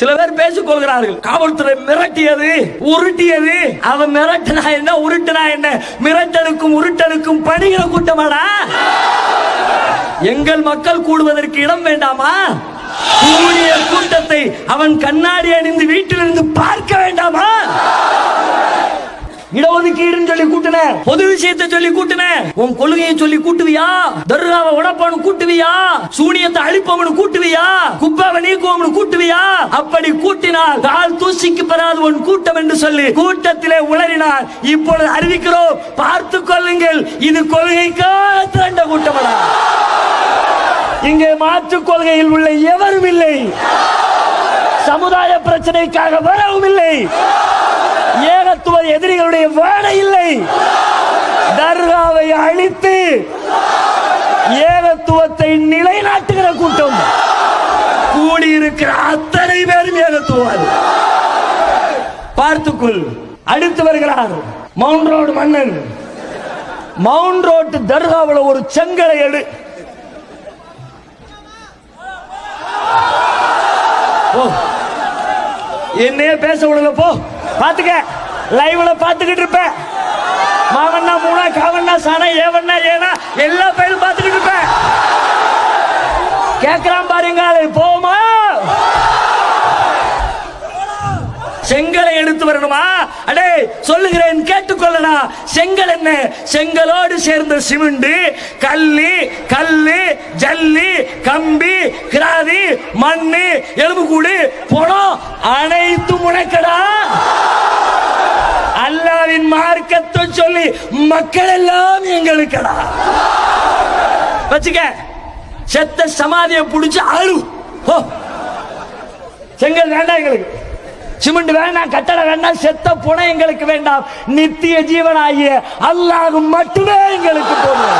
சில பேர் பேசிக் கொள்கிறார்கள். காவல்துறை மிரட்டியது, உருட்டியது. அவன் மிரட்டினா என்ன, உருட்டினா என்ன? மிரட்டலுக்கும் உருட்டலுக்கும் பணிகிற கூட்டமாடா. எங்கள் மக்கள் கூடுவதற்கு இடம் வேண்டாமா? கூடிய கூட்டத்தை அவன் கண்ணாடி அணிந்து வீட்டிலிருந்து பார்க்க வேண்டாமா? இடஒதுக்கீடுன்னு சொல்லி கூட்டுன, பொது விஷயத்தை சொல்லி கூட்டுன, உன் கொள்கையை சொல்லி கூட்டுவியா? தர்காவை உடப்பானு கூட்டுவியா? சூனியத்தை அழிப்பவனு கூட்டுவியா? குப்பாவை நீக்குவனு கூட்டுவியா? அப்படி கூட்டினால் கால் தூசிக்கு பெறாது உன் கூட்டம் என்று சொல்லி கூட்டத்திலே உளறினார். இப்பொழுது அறிவிக்கிறோம், பார்த்துக் கொள்ளுங்கள், இது கொள்கைக்காக திரண்ட கூட்டமடா. இங்கே மாற்று கொள்கையில் உள்ள எவரும் இல்லை. சமுதாய பிரச்சனைக்காக வரவும் இல்லை. ஏகத்துவ எதிரிகளுடைய வேலை இல்லை. தர்காவை அழித்து ஏகத்துவத்தை நிலைநாட்டுகிற கூட்டம். கூடியிருக்கிற அத்தனை பேரும் ஏகத்துவார். பார்த்துக்கொள். அடுத்து வருகிறார் மவுண்ட் ரோடு மன்னன். மவுண்ட் ரோடு தர்காவில் ஒரு செங்கலை எடு. என்னையே பேச விடல, போ பாத்துக்க. லைவ்ல பாத்துக்கிட்டு இருப்ப. மாவண்ணா மூணா காவண்ணா சாணா ஏவண்ணா ஏனா எல்லா பேரும் பாத்துக்கிட்டு இருப்ப. கேக்குறான் பாருங்க, போமா? செங்கலை எடுத்து வரணுமா? அடே சொல்லுகிறேன், கேட்டுக்கொள்ளனா. செங்கல் என்ன? செங்கலோடு சேர்ந்த சிமெண்ட், கல்லு, ஜல்லி, கம்பி, கிராதி, மண்ணு, எலும்புக்கூடு, பணம் அனைத்து முனைக்கடா. அல்லாவின் மார்க்கத்தை சொல்லி மக்கள் எல்லாம் எங்களுக்கடா. வச்சுக்க. செத்த சமாதியை புடிச்சு அழு. செங்கல் வேண்டாம் எங்களுக்கு, சிமெண்ட் வேண்டாம், கட்டடம் வேண்டாம், செத்த புனை எங்களுக்கு வேண்டாம். நித்திய ஜீவனாகிய அல்லாஹ் மட்டுமே எங்களுக்கு போதும்.